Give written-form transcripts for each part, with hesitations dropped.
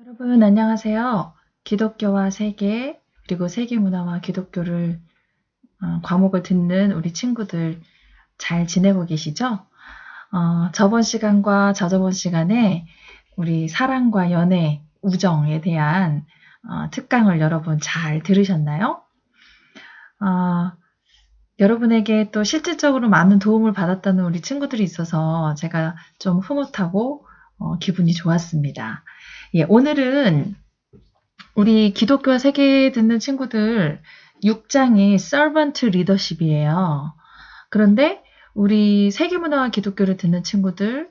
여러분 안녕하세요. 기독교와 세계 그리고 세계문화와 기독교를 과목을 듣는 우리 친구들 잘 지내고 계시죠? 저번 시간과 저저번 시간에 우리 사랑과 연애, 우정에 대한 특강을 여러분 잘 들으셨나요? 여러분에게 또 실질적으로 많은 도움을 받았다는 우리 친구들이 있어서 제가 좀 흐뭇하고 기분이 좋았습니다. 예, 오늘은 우리 기독교와 세계 듣는 친구들 6장이 Servant Leadership이에요. 그런데 우리 세계문화와 기독교를 듣는 친구들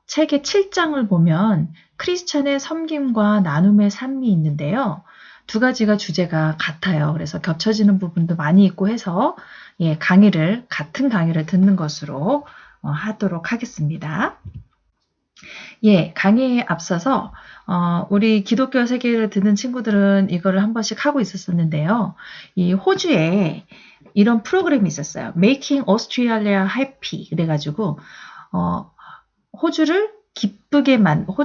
책의 7장을 보면 크리스찬의 섬김과 나눔의 삶이 있는데요. 두 가지가 주제가 같아요. 그래서 겹쳐지는 부분도 많이 있고 해서 같은 강의를 듣는 것으로 하도록 하겠습니다. 예, 강의에 앞서서 우리 기독교 세계를 듣는 친구들은 이거를 한 번씩 하고 있었는데요. 이 호주에 이런 프로그램이 있었어요. Making Australia Happy 그래가지고 호주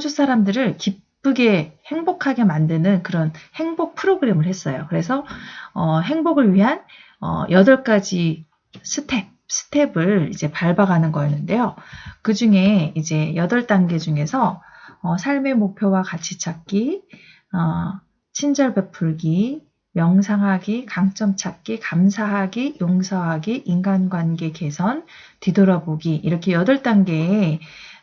사람들을 기쁘게 행복하게 만드는 그런 행복 프로그램을 했어요. 그래서 행복을 위한 8가지 스텝을 이제 밟아가는 거였는데요. 그 중에 이제 8단계 중에서 삶의 목표와 가치 찾기, 친절 베풀기, 명상하기, 강점 찾기, 감사하기, 용서하기, 인간관계 개선, 뒤돌아보기 이렇게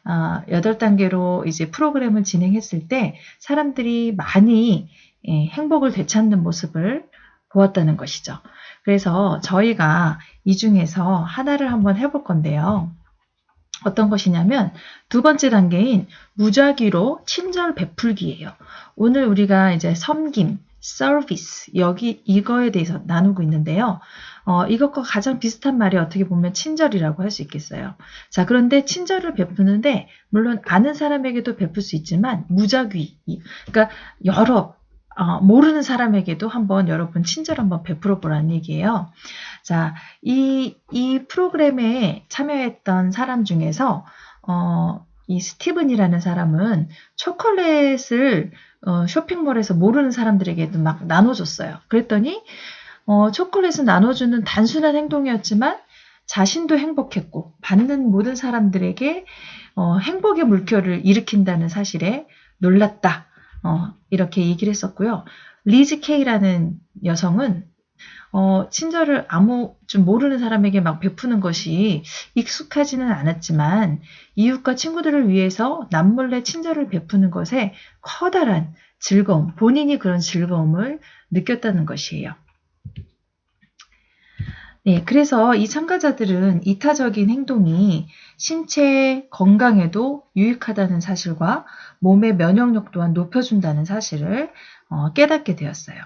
8단계로 이제 프로그램을 진행했을 때 사람들이 많이 행복을 되찾는 모습을 보았다는 것이죠. 그래서 저희가 이 중에서 하나를 한번 해볼 건데요. 어떤 것이냐면 두 번째 단계인 무작위로 친절 베풀기예요. 오늘 우리가 이제 섬김, 서비스 이거에 대해서 나누고 있는데요. 이것과 가장 비슷한 말이 어떻게 보면 친절이라고 할 수 있겠어요. 자, 그런데 친절을 베푸는데 물론 아는 사람에게도 베풀 수 있지만 무작위, 그러니까 모르는 사람에게도 여러분 친절 한번 베풀어 보라는 얘기예요. 자, 이 프로그램에 참여했던 사람 중에서 이 스티븐이라는 사람은 초콜릿을 쇼핑몰에서 모르는 사람들에게도 막 나눠줬어요. 그랬더니 초콜릿을 나눠주는 단순한 행동이었지만 자신도 행복했고 받는 모든 사람들에게 행복의 물결을 일으킨다는 사실에 놀랐다. 이렇게 얘기를 했었고요. 리즈 케이라는 여성은 친절을 좀 모르는 사람에게 막 베푸는 것이 익숙하지는 않았지만 이웃과 친구들을 위해서 남몰래 친절을 베푸는 것에 커다란 즐거움, 본인이 그런 즐거움을 느꼈다는 것이에요. 네, 그래서 이 참가자들은 이타적인 행동이 신체 건강에도 유익하다는 사실과 몸의 면역력 또한 높여준다는 사실을 깨닫게 되었어요.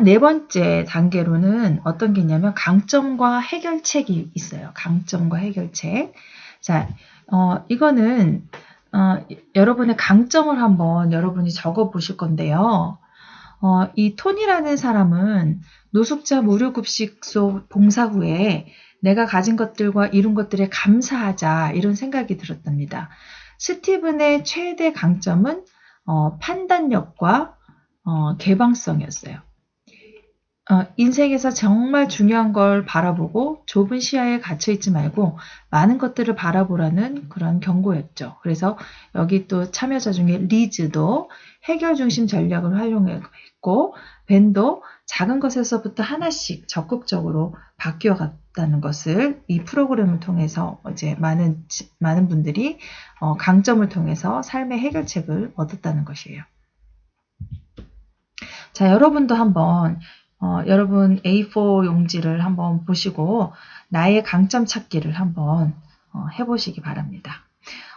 네 번째 단계로는 어떤 게 있냐면 강점과 해결책이 있어요. 강점과 해결책. 자, 이거는 여러분의 강점을 한번 여러분이 적어 보실 건데요. 이 톤이라는 사람은 노숙자 무료급식소 봉사 후에 내가 가진 것들과 이룬 것들에 감사하자 이런 생각이 들었답니다. 스티븐의 최대 강점은 판단력과 개방성이었어요. 인생에서 정말 중요한 걸 바라보고 좁은 시야에 갇혀있지 말고 많은 것들을 바라보라는 그런 경고였죠. 그래서 여기 또 참여자 중에 리즈도 해결 중심 전략을 활용했고 벤도 작은 것에서부터 하나씩 적극적으로 바뀌어갔다는 것을 이 프로그램을 통해서 이제 많은 분들이 강점을 통해서 삶의 해결책을 얻었다는 것이에요. 자, 여러분도 한번 여러분 A4 용지를 한번 보시고 나의 강점 찾기를 한번 해보시기 바랍니다.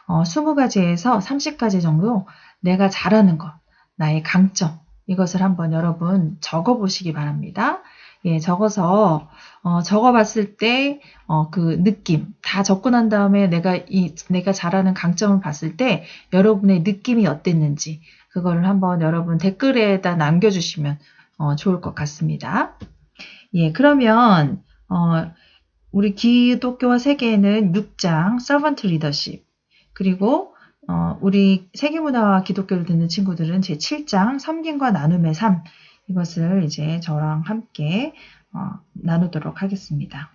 20가지에서 30가지 정도 내가 잘하는 것, 나의 강점 이것을 한번 여러분 적어보시기 바랍니다. 예, 적어서 적어봤을 때 그 느낌 다 적고 난 다음에 내가 잘하는 강점을 봤을 때 여러분의 느낌이 어땠는지 그거를 한번 여러분 댓글에다 남겨주시면 좋을 것 같습니다. 예, 그러면 우리 기독교와 세계에는 6장 서번트 리더십, 그리고 우리 세계문화와 기독교를 듣는 친구들은 제 7장 섬김과 나눔의 삶, 이것을 이제 저랑 함께 나누도록 하겠습니다.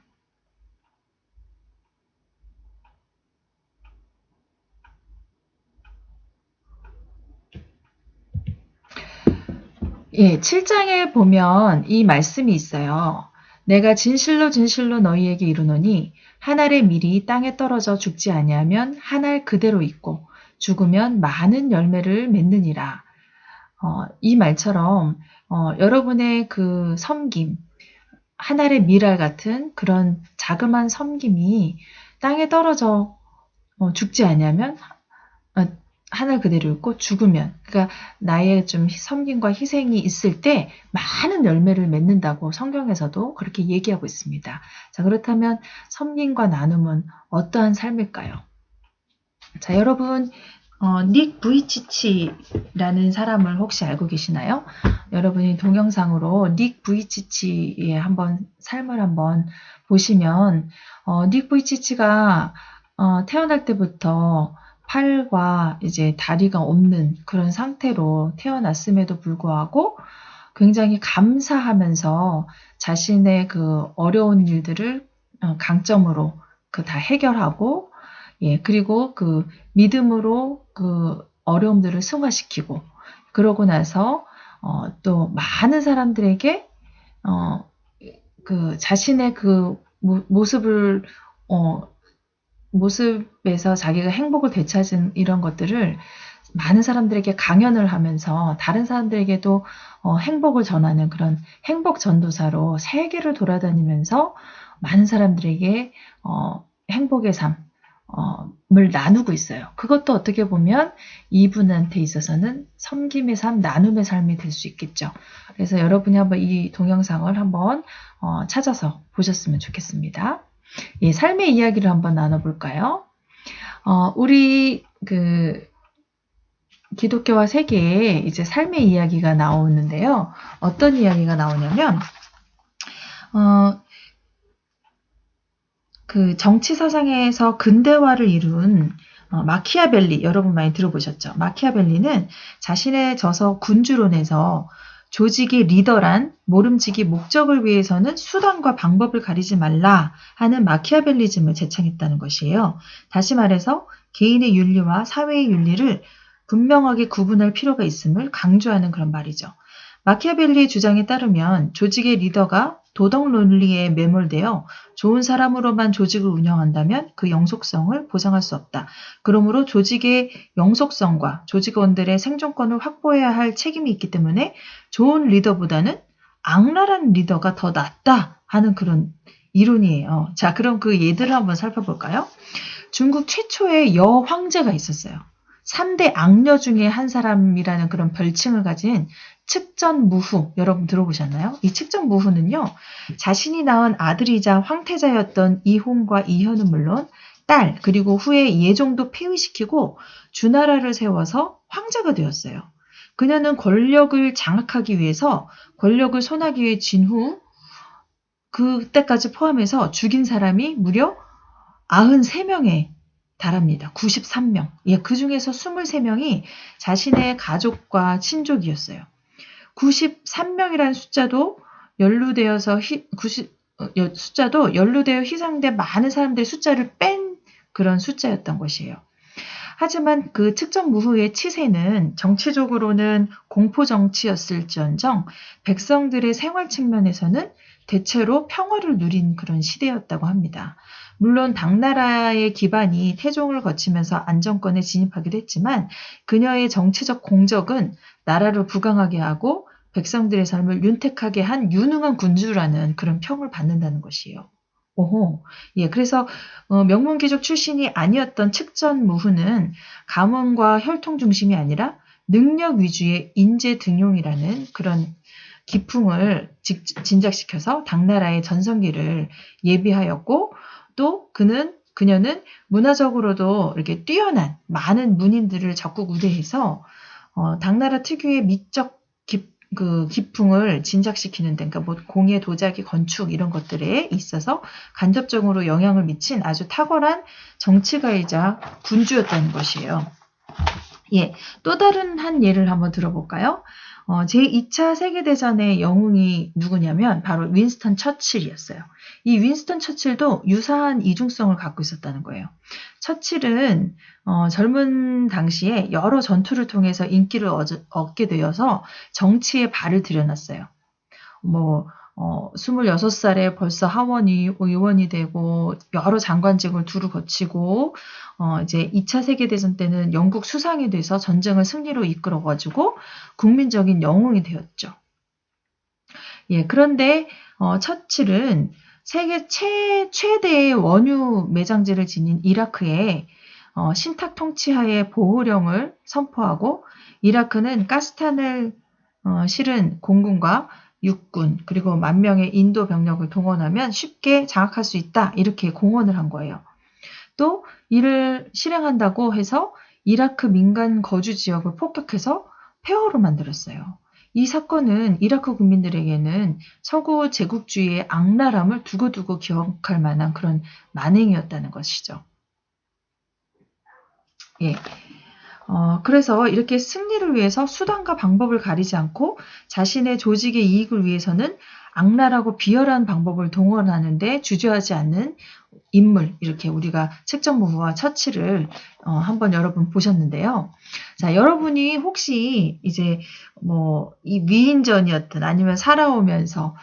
예, 7장에 보면 이 말씀이 있어요. 내가 진실로 진실로 너희에게 이르노니 한 알의 밀이 땅에 떨어져 죽지 아니하면 한 알 그대로 있고 죽으면 많은 열매를 맺느니라. 이 말처럼 여러분의 그 섬김, 한 알의 밀알 같은 그런 자그마한 섬김이 땅에 떨어져 죽지 아니하면 하늘 그대로 있고 죽으면, 그러니까 나의 좀 섬김과 희생이 있을 때 많은 열매를 맺는다고 성경에서도 그렇게 얘기하고 있습니다. 자, 그렇다면 섬김과 나눔은 어떠한 삶일까요? 자, 여러분 닉 부이치치라는 사람을 혹시 알고 계시나요? 여러분이 동영상으로 닉 부이치치의 삶을 한번 보시면 닉 부이치치가 태어날 때부터 팔과 이제 다리가 없는 그런 상태로 태어났음에도 불구하고 굉장히 감사하면서 자신의 그 어려운 일들을 강점으로 다 해결하고, 예, 그리고 그 믿음으로 그 어려움들을 승화시키고, 그러고 나서 또 많은 사람들에게 그 자신의 그 모습에서 자기가 행복을 되찾은 이런 것들을 많은 사람들에게 강연을 하면서 다른 사람들에게도 행복을 전하는 그런 행복 전도사로 세계를 돌아다니면서 많은 사람들에게 행복의 삶을 나누고 있어요. 그것도 어떻게 보면 이분한테 있어서는 섬김의 삶, 나눔의 삶이 될 수 있겠죠. 그래서 여러분이 한번 이 동영상을 한번 찾아서 보셨으면 좋겠습니다. 예, 삶의 이야기를 한번 나눠볼까요? 우리 그 기독교와 세계에 이제 삶의 이야기가 나오는데요. 어떤 이야기가 나오냐면 그 정치 사상에서 근대화를 이룬 마키아벨리, 여러분 많이 들어보셨죠? 마키아벨리는 자신의 저서 군주론에서 조직의 리더란 모름지기 목적을 위해서는 수단과 방법을 가리지 말라 하는 마키아벨리즘을 제창했다는 것이에요. 다시 말해서 개인의 윤리와 사회의 윤리를 분명하게 구분할 필요가 있음을 강조하는 그런 말이죠. 마키아벨리의 주장에 따르면 조직의 리더가 도덕 논리에 매몰되어 좋은 사람으로만 조직을 운영한다면 그 영속성을 보장할 수 없다. 그러므로 조직의 영속성과 조직원들의 생존권을 확보해야 할 책임이 있기 때문에 좋은 리더보다는 악랄한 리더가 더 낫다 하는 그런 이론이에요. 자, 그럼 그 예들을 한번 살펴볼까요? 중국 최초의 여황제가 있었어요. 3대 악녀 중에 한 사람이라는 그런 별칭을 가진 측전무후, 여러분 들어보셨나요? 이 측전무후는요, 자신이 낳은 아들이자 황태자였던 이홍과 이현은 물론 딸, 그리고 후에 예종도 폐위시키고 주나라를 세워서 황제가 되었어요. 그녀는 권력을 장악하기 위해서 권력을 손아귀 위해 진 후 그때까지 포함해서 죽인 사람이 무려 93명에 달합니다. 93명. 예, 그 중에서 23명이 자신의 가족과 친족이었어요. 93명이라는 숫자도 연루되어 희생된 많은 사람들의 숫자를 뺀 그런 숫자였던 것이에요. 하지만 그 측전무후의 치세는 정치적으로는 공포정치였을지언정 백성들의 생활 측면에서는 대체로 평화를 누린 그런 시대였다고 합니다. 물론 당나라의 기반이 태종을 거치면서 안정권에 진입하기도 했지만 그녀의 정치적 공적은 나라를 부강하게 하고 백성들의 삶을 윤택하게 한 유능한 군주라는 그런 평을 받는다는 것이에요. 오호. 예, 그래서 명문貴族출신이 아니었던 측전무후는 가문과 혈통 중심이 아니라 능력 위주의 인재 등용이라는 그런 기풍을 진작시켜서 당나라의 전성기를 예비하였고, 또 그녀는 문화적으로도 이렇게 뛰어난 많은 문인들을 적극 우대해서 당나라 특유의 그 기풍을 진작시키는 데, 그러니까 뭐 공예, 도자기, 건축 이런 것들에 있어서 간접적으로 영향을 미친 아주 탁월한 정치가이자 군주였다는 것이에요. 예, 또 다른 한 예를 한번 들어볼까요? 제2차 세계대전의 영웅이 누구냐면 바로 윈스턴 처칠이었어요. 이 윈스턴 처칠도 유사한 이중성을 갖고 있었다는 거예요. 처칠은 젊은 당시에 여러 전투를 통해서 인기를 얻게 되어서 정치에 발을 들여놨어요. 26살에 벌써 의원이 되고 여러 장관직을 두루 거치고 이제 2차 세계대전 때는 영국 수상이 돼서 전쟁을 승리로 이끌어가지고 국민적인 영웅이 되었죠. 예, 그런데 처칠은 세계 최대의 원유 매장지를 지닌 이라크에 신탁 통치하에 보호령을 선포하고 이라크는 가스탄을 실은 공군과 육군 그리고 10,000명의 인도 병력을 동원하면 쉽게 장악할 수 있다 이렇게 공언을 한 거예요. 또 이를 실행한다고 해서 이라크 민간 거주 지역을 폭격해서 폐허로 만들었어요. 이 사건은 이라크 국민들에게는 서구 제국주의의 악랄함을 두고두고 기억할 만한 그런 만행이었다는 것이죠. 예. 그래서 이렇게 승리를 위해서 수단과 방법을 가리지 않고 자신의 조직의 이익을 위해서는 악랄하고 비열한 방법을 동원하는데 주저하지 않는 인물, 이렇게 우리가 책정부부와 처칠을 한번 여러분 보셨는데요. 자, 여러분이 혹시 이제 이 위인전이었든 아니면 살아오면서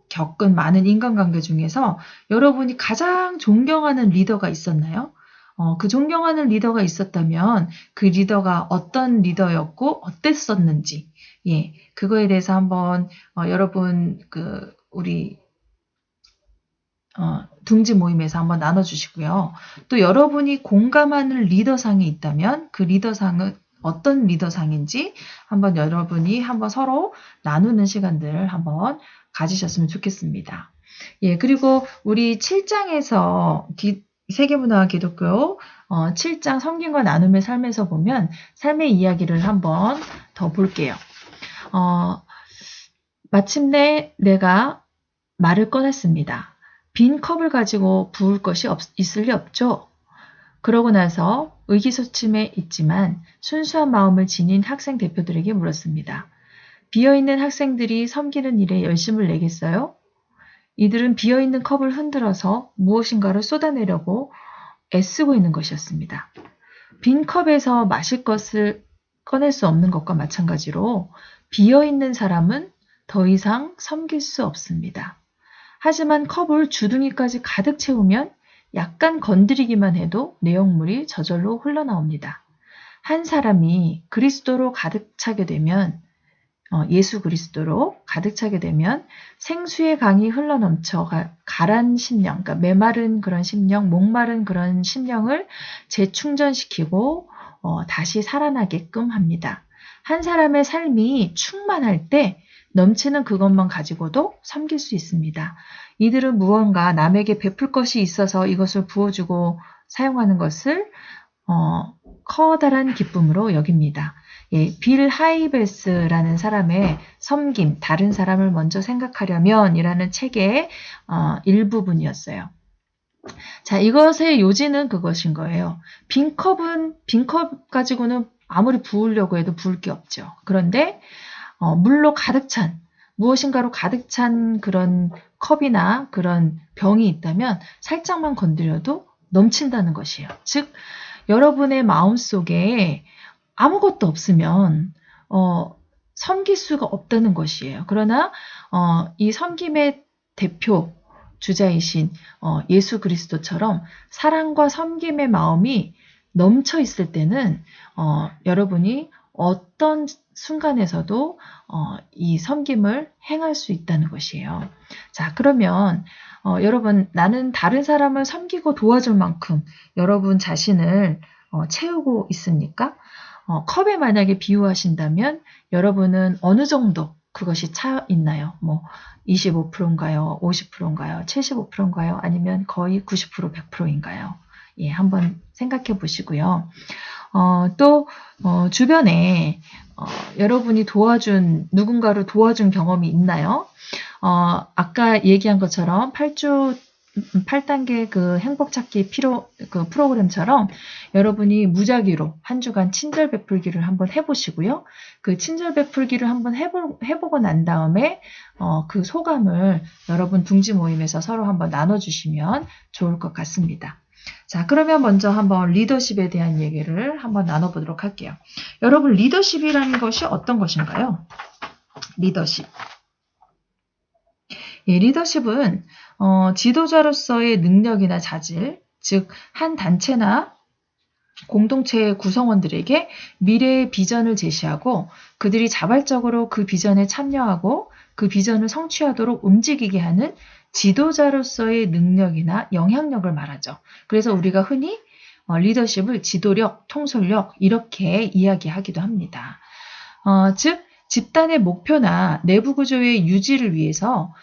겪은 많은 인간관계 중에서 여러분이 가장 존경하는 리더가 있었나요? 그 존경하는 리더가 있었다면 그 리더가 어떤 리더였고 어땠었는지, 예, 그거에 대해서 한번 여러분 우리 둥지 모임에서 한번 나눠주시고요. 또 여러분이 공감하는 리더상이 있다면 그 리더상은 어떤 리더상인지 한번 여러분이 한번 서로 나누는 시간들을 한번 가지셨으면 좋겠습니다. 예, 그리고 우리 7장에서 세계문화와 기독교 7장 섬김과 나눔의 삶에서 보면 삶의 이야기를 한번 더 볼게요. 마침내 내가 말을 꺼냈습니다. 빈 컵을 가지고 부을 것이 있을 리 없죠. 그러고 나서 의기소침해 있지만 순수한 마음을 지닌 학생 대표들에게 물었습니다. 비어있는 학생들이 섬기는 일에 열심을 내겠어요? 이들은 비어있는 컵을 흔들어서 무엇인가를 쏟아내려고 애쓰고 있는 것이었습니다. 빈 컵에서 마실 것을 꺼낼 수 없는 것과 마찬가지로 비어있는 사람은 더 이상 섬길 수 없습니다. 하지만 컵을 주둥이까지 가득 채우면 약간 건드리기만 해도 내용물이 저절로 흘러나옵니다. 한 사람이 그리스도로 가득 차게 되면 예수 그리스도로 가득 차게 되면 생수의 강이 흘러넘쳐 가란 심령, 그러니까 메마른 그런 심령, 목마른 그런 심령을 재충전시키고 다시 살아나게끔 합니다. 한 사람의 삶이 충만할 때 넘치는 그것만 가지고도 섬길 수 있습니다. 이들은 무언가 남에게 베풀 것이 있어서 이것을 부어주고 사용하는 것을 커다란 기쁨으로 여깁니다. 예, 빌 하이베스라는 사람의 섬김, 다른 사람을 먼저 생각하려면 이라는 책의 일부분이었어요. 자, 이것의 요지는 그것인 거예요. 빈 컵 가지고는 아무리 부으려고 해도 부을 게 없죠. 그런데 물로 가득 찬, 무엇인가로 가득 찬 그런 컵이나 그런 병이 있다면 살짝만 건드려도 넘친다는 것이에요. 즉, 여러분의 마음속에 아무것도 없으면 섬길 수가 없다는 것이에요. 그러나 이 섬김의 대표 주자이신 예수 그리스도처럼 사랑과 섬김의 마음이 넘쳐 있을 때는 여러분이 어떤 순간에서도 이 섬김을 행할 수 있다는 것이에요. 자, 그러면 여러분, 나는 다른 사람을 섬기고 도와줄 만큼 여러분 자신을 채우고 있습니까? 컵에 만약에 비유하신다면 여러분은 어느 정도 그것이 차 있나요? 25%인가요? 50%인가요? 75%인가요? 아니면 거의 90%, 100%인가요? 예, 한번 생각해 보시고요. 또 주변에 여러분이 누군가를 도와준 경험이 있나요? 아까 얘기한 것처럼 8단계 그 행복 찾기 그 프로그램처럼 여러분이 무작위로 한 주간 친절 베풀기를 한번 해보시고요. 그 친절 베풀기를 한번 해보고 난 다음에 그 소감을 여러분 둥지 모임에서 서로 한번 나눠주시면 좋을 것 같습니다. 자, 그러면 먼저 한번 리더십에 대한 얘기를 한번 나눠보도록 할게요. 여러분, 리더십이라는 것이 어떤 것인가요? 리더십. 예, 리더십은 지도자로서의 능력이나 자질, 즉 한 단체나 공동체의 구성원들에게 미래의 비전을 제시하고 그들이 자발적으로 그 비전에 참여하고 그 비전을 성취하도록 움직이게 하는 지도자로서의 능력이나 영향력을 말하죠. 그래서 우리가 흔히 리더십을 지도력, 통솔력 이렇게 이야기하기도 합니다. 즉 집단의 목표나 내부 구조의 유지를 위해서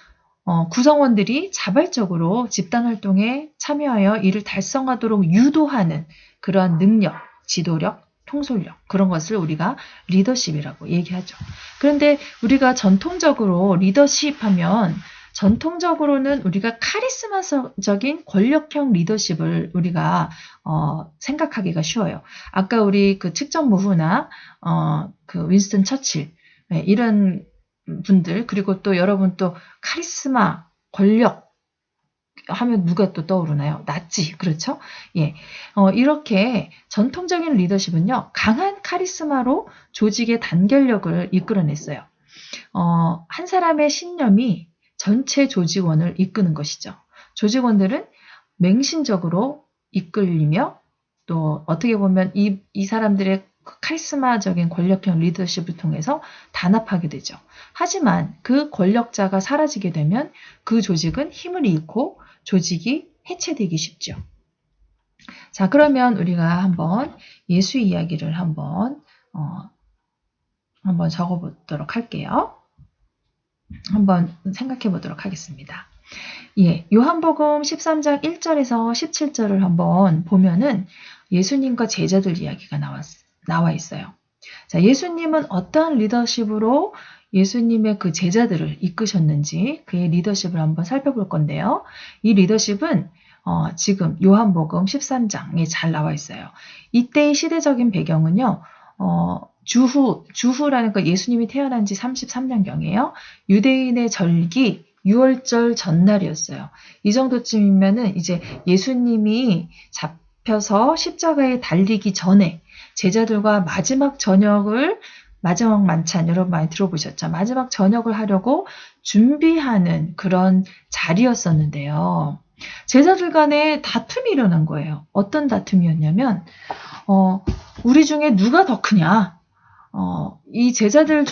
구성원들이 자발적으로 집단 활동에 참여하여 이를 달성하도록 유도하는 그러한 능력, 지도력, 통솔력 그런 것을 우리가 리더십이라고 얘기하죠. 그런데 우리가 전통적으로 리더십 하면 전통적으로는 우리가 카리스마적인 권력형 리더십을 우리가 생각하기가 쉬워요. 아까 우리 그 측정무후나 그 윈스턴 처칠 이런 분들 그리고 또 여러분 또 카리스마, 권력 하면 누가 또 떠오르나요? 나치, 그렇죠? 예, 이렇게 전통적인 리더십은요 강한 카리스마로 조직의 단결력을 이끌어냈어요. 한 사람의 신념이 전체 조직원을 이끄는 것이죠. 조직원들은 맹신적으로 이끌리며 또 어떻게 보면 이 사람들의 카리스마적인 권력형 리더십을 통해서 단합하게 되죠. 하지만 그 권력자가 사라지게 되면 그 조직은 힘을 잃고 조직이 해체되기 쉽죠. 자, 그러면 우리가 한번 예수 이야기를 한번 적어보도록 할게요. 한번 생각해 보도록 하겠습니다. 예, 요한복음 13장 1절에서 17절을 한번 보면은 예수님과 제자들 이야기가 나와 있어요. 자, 예수님은 어떠한 리더십으로 예수님의 그 제자들을 이끄셨는지 그의 리더십을 한번 살펴볼 건데요. 이 리더십은 지금 요한복음 13장에 잘 나와 있어요. 이때의 시대적인 배경은요. 주후라는 거 예수님이 태어난 지 33년경이에요. 유대인의 절기 6월절 전날이었어요. 이 정도쯤이면은 이제 예수님이 잡혀서 십자가에 달리기 전에 제자들과 마지막 만찬 여러분 많이 들어보셨죠? 마지막 저녁을 하려고 준비하는 그런 자리였었는데요. 제자들 간에 다툼이 일어난 거예요. 어떤 다툼이었냐면 우리 중에 누가 더 크냐? 이 제자들은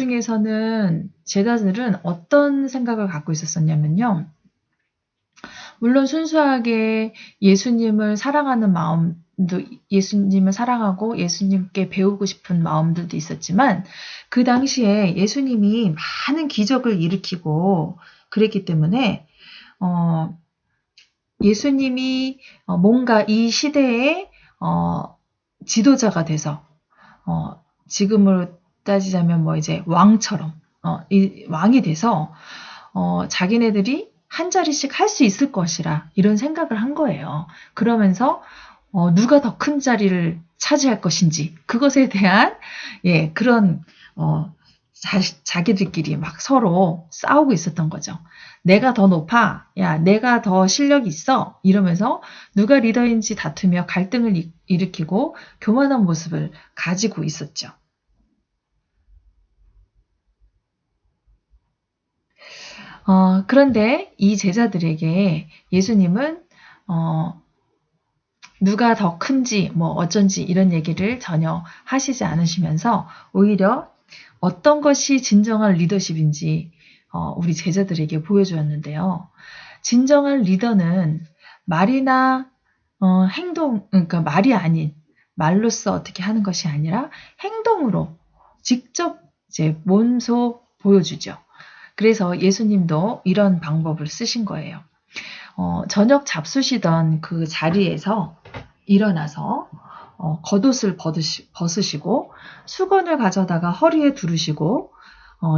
어떤 생각을 갖고 있었냐면요. 물론 순수하게 예수님을 사랑하는 마음도 예수님을 사랑하고 예수님께 배우고 싶은 마음들도 있었지만 그 당시에 예수님이 많은 기적을 일으키고 그랬기 때문에 예수님이 뭔가 이 시대의 지도자가 돼서 지금으로 따지자면 뭐 이제 왕처럼 이 왕이 돼서 자기네들이 한 자리씩 할 수 있을 것이라 이런 생각을 한 거예요. 그러면서 누가 더 큰 자리를 차지할 것인지 그것에 대한 그런 자기들끼리 막 서로 싸우고 있었던 거죠. 내가 더 높아, 야 내가 더 실력이 있어 이러면서 누가 리더인지 다투며 갈등을 일으키고 교만한 모습을 가지고 있었죠. 그런데 이 제자들에게 예수님은 누가 더 큰지 뭐 어쩐지 이런 얘기를 전혀 하시지 않으시면서 오히려 어떤 것이 진정한 리더십인지 우리 제자들에게 보여주었는데요. 진정한 리더는 말이나 그러니까 말이 아닌 말로써 어떻게 하는 것이 아니라 행동으로 직접 이제 몸소 보여주죠. 그래서 예수님도 이런 방법을 쓰신 거예요. 저녁 잡수시던 그 자리에서 일어나서 겉옷을 벗으시고 수건을 가져다가 허리에 두르시고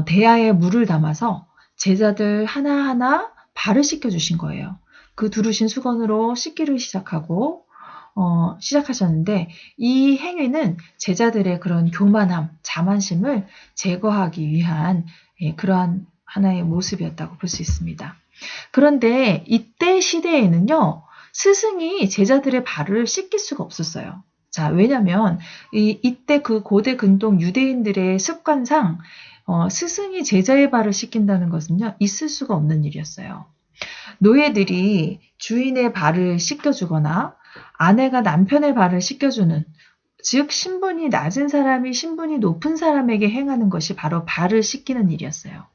대야에 물을 담아서 제자들 하나하나 발을 씻겨주신 거예요. 그 두르신 수건으로 씻기를 시작하셨는데 이 행위는 제자들의 그런 교만함, 자만심을 제거하기 위한 그러한 하나의 모습이었다고 볼 수 있습니다. 그런데 이때 시대에는요, 스승이 제자들의 발을 씻길 수가 없었어요. 자, 왜냐면 이때 그 고대 근동 유대인들의 습관상 스승이 제자의 발을 씻긴다는 것은요, 있을 수가 없는 일이었어요. 노예들이 주인의 발을 씻겨주거나 아내가 남편의 발을 씻겨주는, 즉 신분이 낮은 사람이 신분이 높은 사람에게 행하는 것이 바로 발을 씻기는 일이었어요.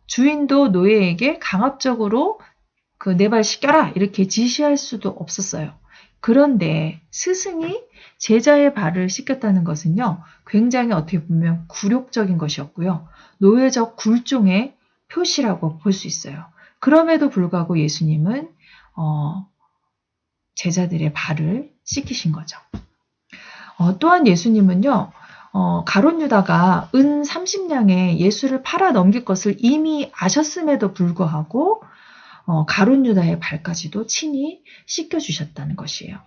주인도 노예에게 강압적으로 내 발 씻겨라 이렇게 지시할 수도 없었어요. 그런데 스승이 제자의 발을 씻겼다는 것은요, 굉장히 어떻게 보면 굴욕적인 것이었고요. 노예적 굴종의 표시라고 볼 수 있어요. 그럼에도 불구하고 예수님은 제자들의 발을 씻기신 거죠. 또한 예수님은요, 가룟 유다가 은 30냥에 예수를 팔아 넘길 것을 이미 아셨음에도 불구하고 가룟 유다의 발까지도 친히 씻겨주셨다는 것이에요.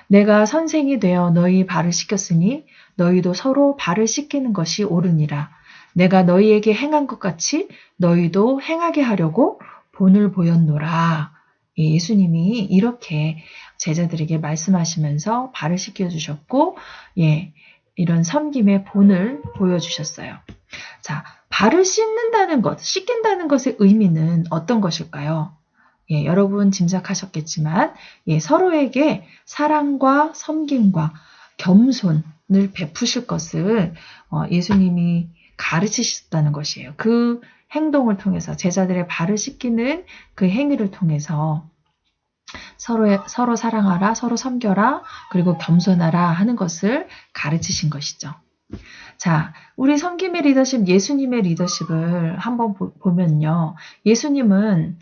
내가 선생이 되어 너희 발을 씻겼으니 너희도 서로 발을 씻기는 것이 옳으니라. 내가 너희에게 행한 것 같이 너희도 행하게 하려고 본을 보였노라. 예수님이 이렇게 제자들에게 말씀하시면서 발을 씻겨주셨고, 이런 섬김의 본을 보여주셨어요. 자, 발을 씻는다는 것, 씻긴다는 것의 의미는 어떤 것일까요? 여러분 짐작하셨겠지만, 서로에게 사랑과 섬김과 겸손을 베푸실 것을 예수님이 가르치셨다는 것이에요. 그 행동을 통해서 제자들의 발을 씻기는 그 행위를 통해서 서로 사랑하라, 서로 섬겨라, 그리고 겸손하라 하는 것을 가르치신 것이죠. 자, 우리 섬김의 리더십, 예수님의 리더십을 한번 보면요. 예수님은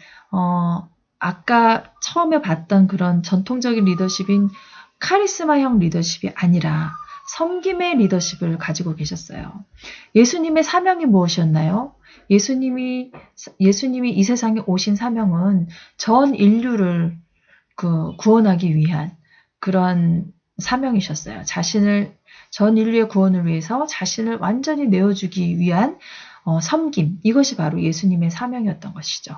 아까 처음에 봤던 그런 전통적인 리더십인 카리스마형 리더십이 아니라 섬김의 리더십을 가지고 계셨어요. 예수님의 사명이 무엇이었나요? 예수님이 이 세상에 오신 사명은 전 인류를 구원하기 위한 그런 사명이셨어요. 전 인류의 구원을 위해서 자신을 완전히 내어주기 위한 섬김, 이것이 바로 예수님의 사명이었던 것이죠.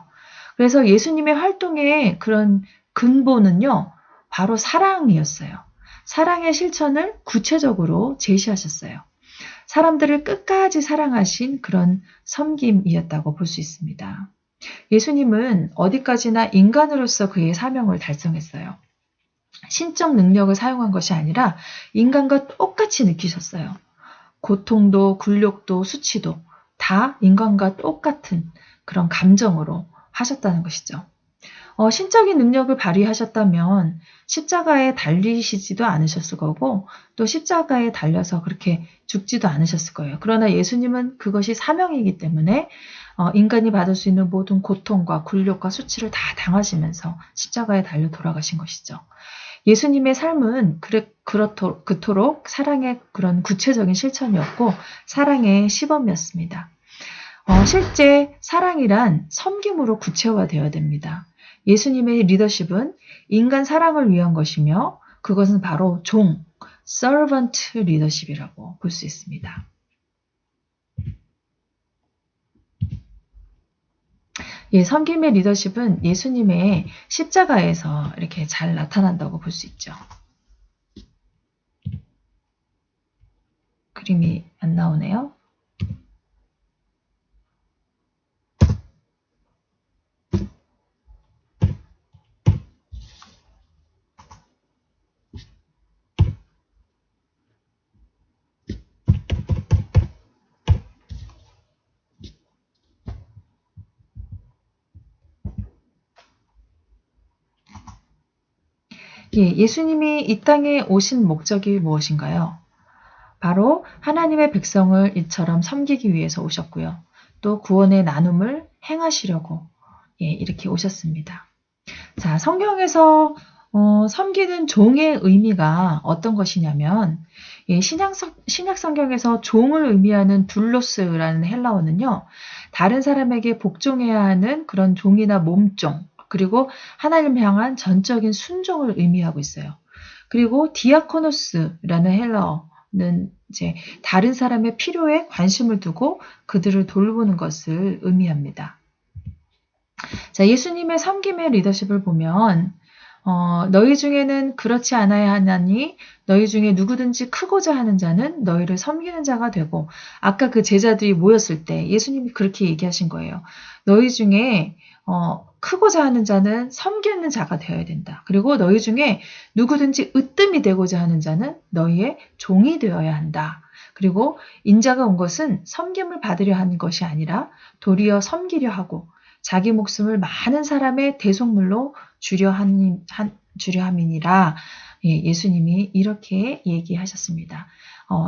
그래서 예수님의 활동의 그런 근본은요, 바로 사랑이었어요. 사랑의 실천을 구체적으로 제시하셨어요. 사람들을 끝까지 사랑하신 그런 섬김이었다고 볼 수 있습니다. 예수님은 어디까지나 인간으로서 그의 사명을 달성했어요. 신적 능력을 사용한 것이 아니라 인간과 똑같이 느끼셨어요. 고통도 굴욕도 수치도 다 인간과 똑같은 그런 감정으로 하셨다는 것이죠. 신적인 능력을 발휘하셨다면 십자가에 달리시지도 않으셨을 거고 또 십자가에 달려서 그렇게 죽지도 않으셨을 거예요. 그러나 예수님은 그것이 사명이기 때문에 인간이 받을 수 있는 모든 고통과 굴욕과 수치를 다 당하시면서 십자가에 달려 돌아가신 것이죠. 예수님의 삶은 그토록 사랑의 그런 구체적인 실천이었고 사랑의 시범이었습니다. 실제 사랑이란 섬김으로 구체화되어야 됩니다. 예수님의 리더십은 인간 사랑을 위한 것이며 그것은 바로 servant 리더십이라고 볼 수 있습니다. 섬김의 리더십은 예수님의 십자가에서 이렇게 잘 나타난다고 볼 수 있죠. 그림이 안 나오네요. 예수님이 이 땅에 오신 목적이 무엇인가요? 바로 하나님의 백성을 이처럼 섬기기 위해서 오셨고요. 또 구원의 나눔을 행하시려고 이렇게 오셨습니다. 자, 성경에서 섬기는 종의 의미가 어떤 것이냐면, 예, 신약 성경에서 종을 의미하는 둘로스라는 헬라어는요, 다른 사람에게 복종해야 하는 그런 종이나 몸종, 그리고 하나님을 향한 전적인 순종을 의미하고 있어요. 그리고 디아코노스라는 헬라어는 이제 다른 사람의 필요에 관심을 두고 그들을 돌보는 것을 의미합니다. 자, 예수님의 섬김의 리더십을 보면 너희 중에는 그렇지 않아야 하나니 너희 중에 누구든지 크고자 하는 자는 너희를 섬기는 자가 되고, 아까 그 제자들이 모였을 때 예수님이 그렇게 얘기하신 거예요. 너희 중에 크고자 하는 자는 섬기는 자가 되어야 된다. 그리고 너희 중에 누구든지 으뜸이 되고자 하는 자는 너희의 종이 되어야 한다. 그리고 인자가 온 것은 섬김을 받으려 한 것이 아니라 도리어 섬기려 하고 자기 목숨을 많은 사람의 대속물로 주려 함이니라. 예, 예수님이 이렇게 얘기하셨습니다.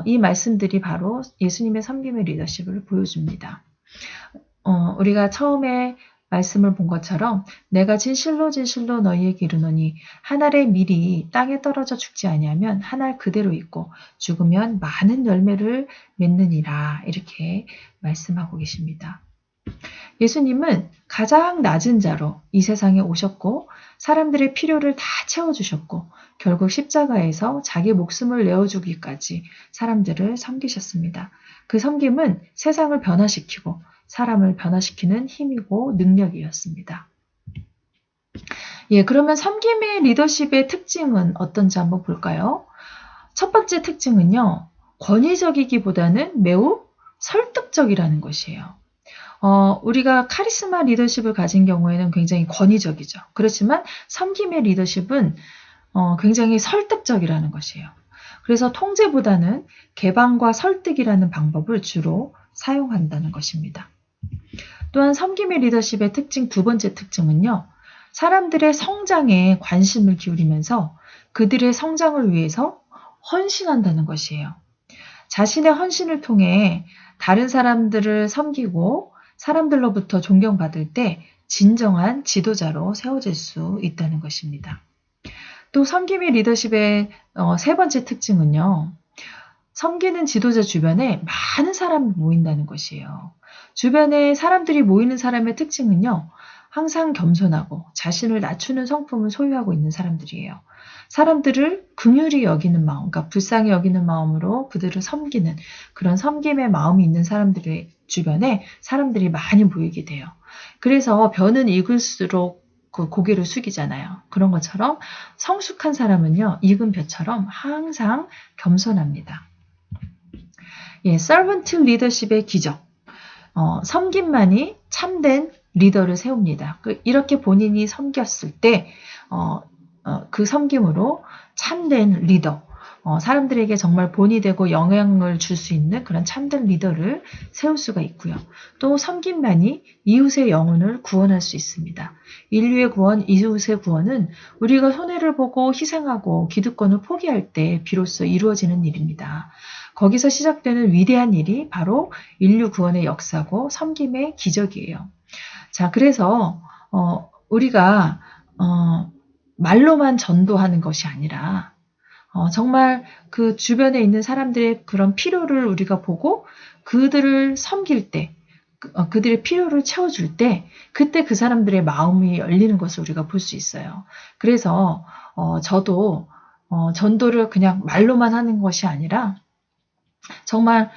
이 말씀들이 바로 예수님의 섬김의 리더십을 보여줍니다. 우리가 처음에 말씀을 본 것처럼 내가 진실로 진실로 너희에게 이르노니 한 알의 밀이 땅에 떨어져 죽지 아니하면 한 알 그대로 있고 죽으면 많은 열매를 맺느니라. 이렇게 말씀하고 계십니다. 예수님은 가장 낮은 자로 이 세상에 오셨고 사람들의 필요를 다 채워주셨고 결국 십자가에서 자기 목숨을 내어주기까지 사람들을 섬기셨습니다. 그 섬김은 세상을 변화시키고 사람을 변화시키는 힘이고 능력이었습니다. 예, 그러면 섬김의 리더십의 특징은 어떤지 한번 볼까요? 첫 번째 특징은요, 권위적이기보다는 매우 설득적이라는 것이에요. 우리가 카리스마 리더십을 가진 경우에는 굉장히 권위적이죠. 그렇지만 섬김의 리더십은 굉장히 설득적이라는 것이에요. 그래서 통제보다는 개방과 설득이라는 방법을 주로 사용한다는 것입니다. 또한 섬김의 리더십의 특징 두 번째 특징은요, 사람들의 성장에 관심을 기울이면서 그들의 성장을 위해서 헌신한다는 것이에요. 자신의 헌신을 통해 다른 사람들을 섬기고 사람들로부터 존경받을 때 진정한 지도자로 세워질 수 있다는 것입니다. 또 섬김의 리더십의 세 번째 특징은요, 섬기는 지도자 주변에 많은 사람이 모인다는 것이에요. 주변에 사람들이 모이는 사람의 특징은요, 항상 겸손하고 자신을 낮추는 성품을 소유하고 있는 사람들이에요. 사람들을 긍휼히 여기는 마음, 그러니까 불쌍히 여기는 마음으로 그들을 섬기는 그런 섬김의 마음이 있는 사람들의 주변에 사람들이 많이 모이게 돼요. 그래서 벼는 익을수록 그 고개를 숙이잖아요. 그런 것처럼 성숙한 사람은요, 익은 벼처럼 항상 겸손합니다. 예, servant leadership의 기적. 섬김만이 참된 리더를 세웁니다. 이렇게 본인이 섬겼을 때, 그 섬김으로 참된 리더, 사람들에게 정말 본이 되고 영향을 줄 수 있는 그런 참된 리더를 세울 수가 있고요. 또 섬김만이 이웃의 영혼을 구원할 수 있습니다. 인류의 구원, 이웃의 구원은 우리가 손해를 보고 희생하고 기득권을 포기할 때 비로소 이루어지는 일입니다. 거기서 시작되는 위대한 일이 바로 인류 구원의 역사고 섬김의 기적이에요. 자, 그래서 우리가 말로만 전도하는 것이 아니라 정말 그 주변에 있는 사람들의 그런 필요를 우리가 보고 그들을 섬길 때, 그들의 필요를 채워줄 때 그때 그 사람들의 마음이 열리는 것을 우리가 볼 수 있어요. 그래서 저도 전도를 그냥 말로만 하는 것이 아니라 정말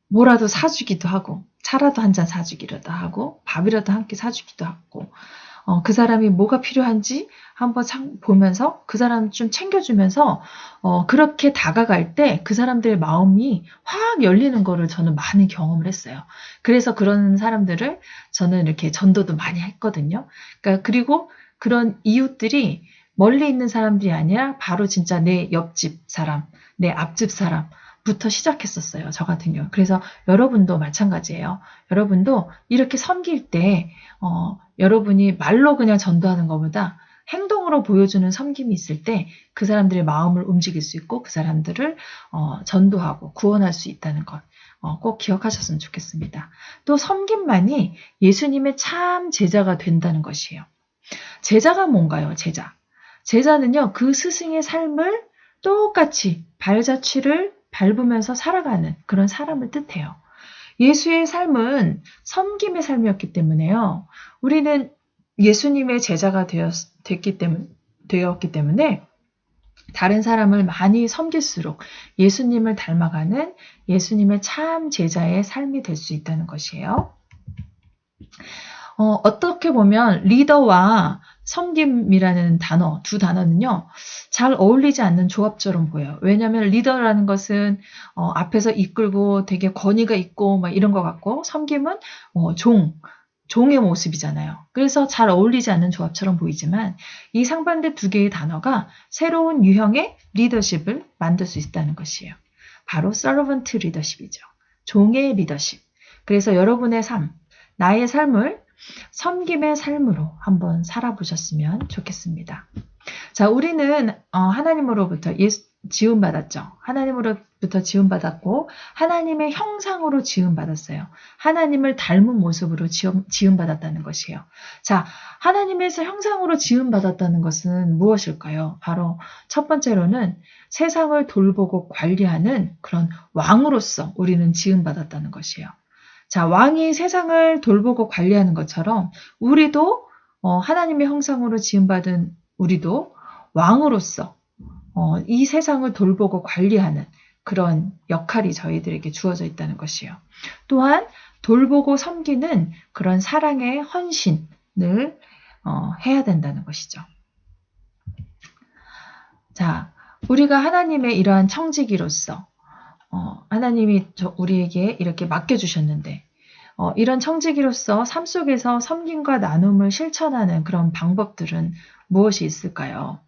뭐라도 사주기도 하고 차라도 한 잔 사주기라도 하고 밥이라도 함께 사주기도 하고 그 사람이 뭐가 필요한지 한번 보면서 그 사람 좀 챙겨주면서 그렇게 다가갈 때 그 사람들의 마음이 확 열리는 거를 저는 많이 경험을 했어요. 그래서 그런 사람들을 저는 이렇게 전도도 많이 했거든요. 그러니까 그리고 그런 이웃들이 멀리 있는 사람들이 아니라 바로 진짜 내 옆집 사람, 내 앞집 사람 부터 시작했었어요. 저 같은 경우. 그래서 여러분도 마찬가지예요. 여러분도 이렇게 섬길 때 여러분이 말로 그냥 전도하는 것보다 행동으로 보여주는 섬김이 있을 때 그 사람들의 마음을 움직일 수 있고 그 사람들을 전도하고 구원할 수 있다는 것 꼭 기억하셨으면 좋겠습니다. 또 섬김만이 예수님의 참 제자가 된다는 것이에요. 제자가 뭔가요? 제자. 제자는요, 그 스승의 삶을 똑같이 발자취를 밟으면서 살아가는 그런 사람을 뜻해요. 예수의 삶은 섬김의 삶이었기 때문에요. 우리는 예수님의 제자가 되었기 때문에 다른 사람을 많이 섬길수록 예수님을 닮아가는 예수님의 참 제자의 삶이 될 수 있다는 것이에요. 어떻게 보면 리더와 섬김이라는 단어, 두 단어는요, 잘 어울리지 않는 조합처럼 보여요. 왜냐하면 리더라는 것은 앞에서 이끌고 되게 권위가 있고 막 이런 것 같고, 섬김은 종의 모습이잖아요. 그래서 잘 어울리지 않는 조합처럼 보이지만 이 상반된 두 개의 단어가 새로운 유형의 리더십을 만들 수 있다는 것이에요. 바로 servant 리더십이죠. 종의 리더십. 그래서 여러분의 삶, 나의 삶을 섬김의 삶으로 한번 살아보셨으면 좋겠습니다. 자, 우리는 하나님으로부터 지음받았죠. 하나님으로부터 지음받았고 하나님의 형상으로 지음받았어요. 하나님을 닮은 모습으로 지음받았다는 것이에요. 자, 하나님에서 형상으로 지음받았다는 것은 무엇일까요? 바로 첫 번째로는 세상을 돌보고 관리하는 그런 왕으로서 우리는 지음받았다는 것이에요. 자, 왕이 세상을 돌보고 관리하는 것처럼 우리도 하나님의 형상으로 지음받은 우리도 왕으로서 이 세상을 돌보고 관리하는 그런 역할이 저희들에게 주어져 있다는 것이에요. 또한 돌보고 섬기는 그런 사랑의 헌신을 해야 된다는 것이죠. 자, 우리가 하나님의 이러한 청지기로서 하나님이 우리에게 이렇게 맡겨주셨는데 이런 청지기로서 삶 속에서 섬김과 나눔을 실천하는 그런 방법들은 무엇이 있을까요?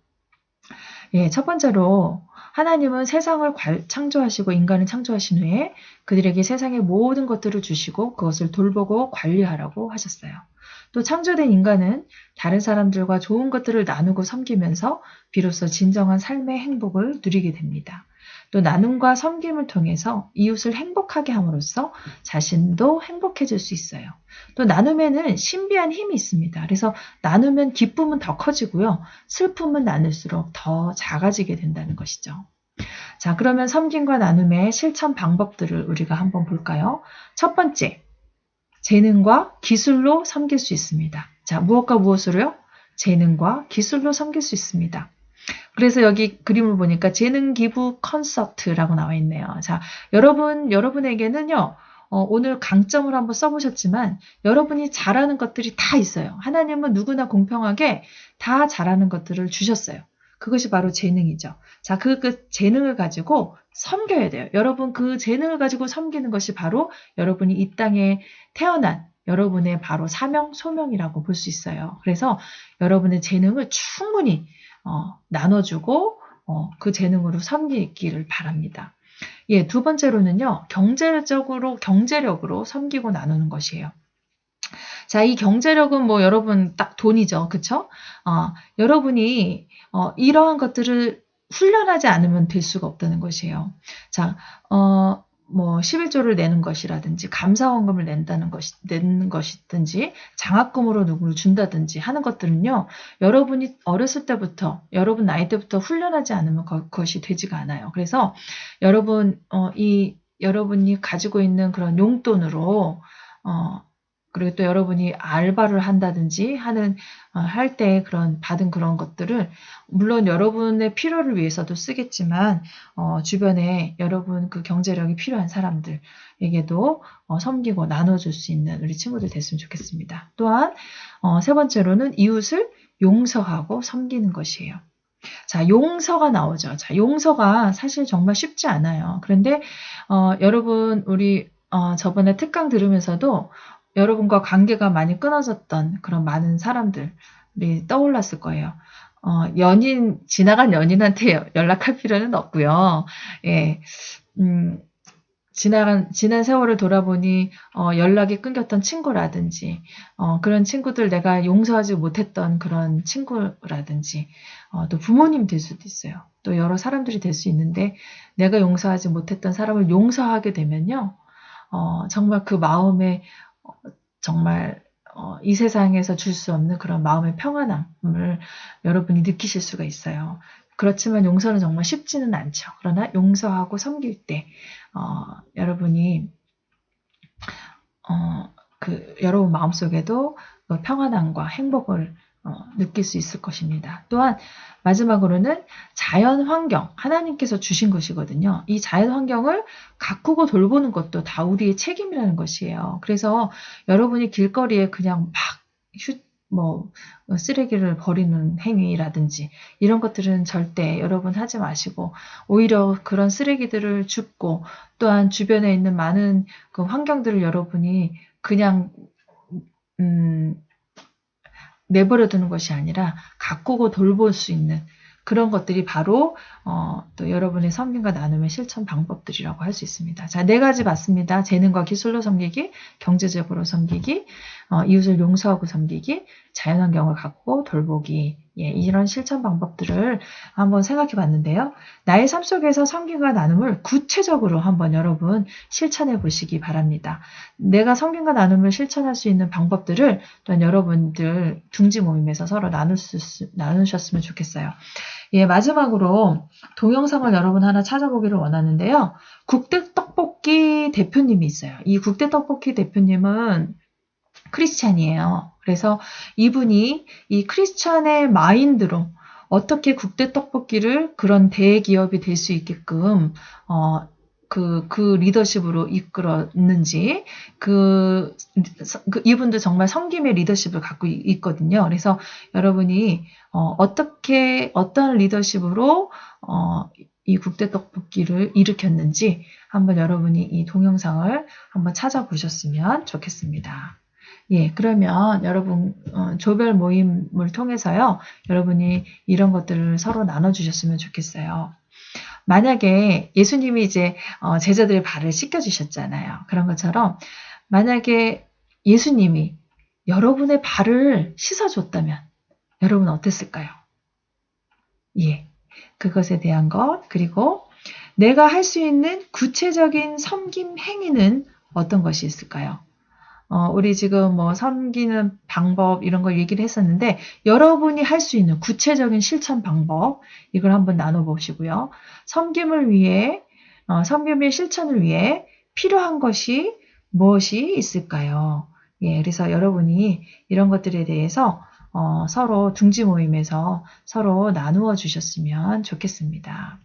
예, 첫 번째로 하나님은 세상을 창조하시고 인간을 창조하신 후에 그들에게 세상의 모든 것들을 주시고 그것을 돌보고 관리하라고 하셨어요. 또 창조된 인간은 다른 사람들과 좋은 것들을 나누고 섬기면서 비로소 진정한 삶의 행복을 누리게 됩니다. 또 나눔과 섬김을 통해서 이웃을 행복하게 함으로써 자신도 행복해질 수 있어요. 또 나눔에는 신비한 힘이 있습니다. 그래서 나누면 기쁨은 더 커지고요. 슬픔은 나눌수록 더 작아지게 된다는 것이죠. 자, 그러면 섬김과 나눔의 실천 방법들을 우리가 한번 볼까요? 첫 번째, 재능과 기술로 섬길 수 있습니다. 자, 무엇과 무엇으로요? 재능과 기술로 섬길 수 있습니다. 그래서 여기 그림을 보니까 재능 기부 콘서트라고 나와 있네요. 자, 여러분에게는요, 오늘 강점을 한번 써보셨지만 여러분이 잘하는 것들이 다 있어요. 하나님은 누구나 공평하게 다 잘하는 것들을 주셨어요. 그것이 바로 재능이죠. 자, 그 재능을 가지고 섬겨야 돼요. 여러분 그 재능을 가지고 섬기는 것이 바로 여러분이 이 땅에 태어난 여러분의 바로 사명, 소명이라고 볼 수 있어요. 그래서 여러분의 재능을 충분히 나눠주고 그 재능으로 섬기기를 바랍니다. 예, 두 번째로는요, 경제력으로 섬기고 나누는 것이에요. 자, 이 경제력은 뭐 여러분 딱 돈이죠. 그쵸? 여러분이 이러한 것들을 훈련하지 않으면 될 수가 없다는 것이에요. 자, 뭐 11조를 내는 것이라든지 감사원금을 내는 것이든지 장학금으로 누구를 준다든지 하는 것들은요. 여러분이 어렸을 때부터 여러분 나이 때부터 훈련하지 않으면 그것이 되지가 않아요. 그래서 여러분이 가지고 있는 그런 용돈으로 그리고 또 여러분이 알바를 한다든지 할 때 받은 그런 것들을 물론 여러분의 필요를 위해서도 쓰겠지만 주변에 여러분 그 경제력이 필요한 사람들에게도 섬기고 나눠줄 수 있는 우리 친구들 됐으면 좋겠습니다. 또한 세 번째로는 이웃을 용서하고 섬기는 것이에요. 자, 용서가 나오죠. 자, 용서가 사실 정말 쉽지 않아요. 그런데 여러분 우리 저번에 특강 들으면서도 여러분과 관계가 많이 끊어졌던 그런 많은 사람들이 떠올랐을 거예요. 지나간 연인한테 연락할 필요는 없고요. 예, 지난 세월을 돌아보니 연락이 끊겼던 친구라든지 그런 친구들 내가 용서하지 못했던 그런 친구라든지 또 부모님 될 수도 있어요. 또 여러 사람들이 될 수 있는데 내가 용서하지 못했던 사람을 용서하게 되면요. 정말 그 마음에 정말 이 세상에서 줄 수 없는 그런 마음의 평안함을 여러분이 느끼실 수가 있어요. 그렇지만 용서는 정말 쉽지는 않죠. 그러나 용서하고 섬길 때 여러분이 여러분 마음속에도 그 평안함과 행복을 느낄 수 있을 것입니다. 또한 마지막으로는 자연 환경, 하나님께서 주신 것이거든요. 이 자연 환경을 가꾸고 돌보는 것도 다 우리의 책임이라는 것이에요. 그래서 여러분이 길거리에 그냥 막 쓰레기를 버리는 행위라든지 이런 것들은 절대 여러분 하지 마시고 오히려 그런 쓰레기들을 줍고 또한 주변에 있는 많은 그 환경들을 여러분이 그냥 내버려 두는 것이 아니라 가꾸고 돌볼 수 있는 그런 것들이 바로 또 여러분의 섬김과 나눔의 실천 방법들이라고 할 수 있습니다. 자, 4가지 봤습니다. 재능과 기술로 섬기기, 경제적으로 섬기기, 이웃을 용서하고 섬기기, 자연환경을 가꾸고 돌보기. 예, 이런 실천 방법들을 한번 생각해 봤는데요. 나의 삶 속에서 섬김과 나눔을 구체적으로 한번 여러분 실천해 보시기 바랍니다. 내가 섬김과 나눔을 실천할 수 있는 방법들을 또한 여러분들 둥지 모임에서 서로 나누셨으면 좋겠어요. 예, 마지막으로 동영상을 여러분 하나 찾아보기를 원하는데요. 국대떡볶이 대표님이 있어요. 이 국대떡볶이 대표님은 크리스찬이에요. 그래서 이분이 이 크리스찬의 마인드로 어떻게 국대떡볶이를 그런 대기업이 될 수 있게끔 그 리더십으로 이끌었는지 이분도 정말 섬김의 리더십을 갖고 있거든요. 그래서 여러분이 어떤 리더십으로 이 국대떡볶이를 일으켰는지 한번 여러분이 이 동영상을 한번 찾아보셨으면 좋겠습니다. 예, 그러면 여러분 조별 모임을 통해서요, 여러분이 이런 것들을 서로 나눠주셨으면 좋겠어요. 만약에 예수님이 이제 제자들의 발을 씻겨주셨잖아요. 그런 것처럼 만약에 예수님이 여러분의 발을 씻어줬다면 여러분 어땠을까요? 예, 그것에 대한 것, 그리고 내가 할 수 있는 구체적인 섬김 행위는 어떤 것이 있을까요? 우리 지금 섬기는 방법 이런 걸 얘기를 했었는데 여러분이 할 수 있는 구체적인 실천 방법 이걸 한번 나눠보시고요. 섬김의 실천을 위해 필요한 것이 무엇이 있을까요? 예, 그래서 여러분이 이런 것들에 대해서 서로 둥지 모임에서 서로 나누어 주셨으면 좋겠습니다.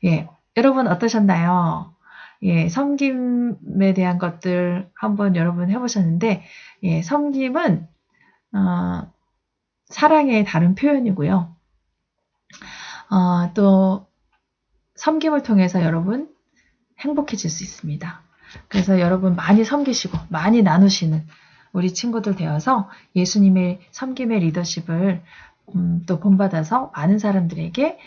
예, 여러분 어떠셨나요? 예, 섬김에 대한 것들 한번 여러분 해보셨는데, 예, 섬김은, 사랑의 다른 표현이고요. 또, 섬김을 통해서 여러분 행복해질 수 있습니다. 그래서 여러분 많이 섬기시고, 많이 나누시는 우리 친구들 되어서 예수님의 섬김의 리더십을 또 본받아서 많은 사람들에게,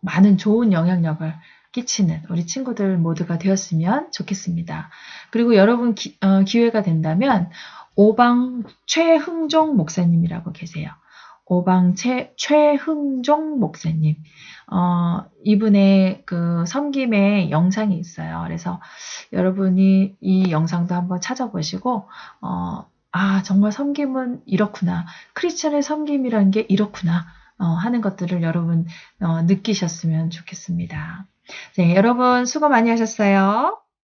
많은 좋은 영향력을 끼치는 우리 친구들 모두가 되었으면 좋겠습니다. 그리고 여러분 기회가 된다면 오방 최흥종 목사님이라고 계세요. 오방 최흥종 목사님. 이분의 그 섬김의 영상이 있어요. 그래서 여러분이 이 영상도 한번 찾아보시고 정말 섬김은 이렇구나. 크리스천의 섬김이라는 게 이렇구나. 하는 것들을 여러분 느끼셨으면 좋겠습니다. 네, 여러분 수고 많이 하셨어요.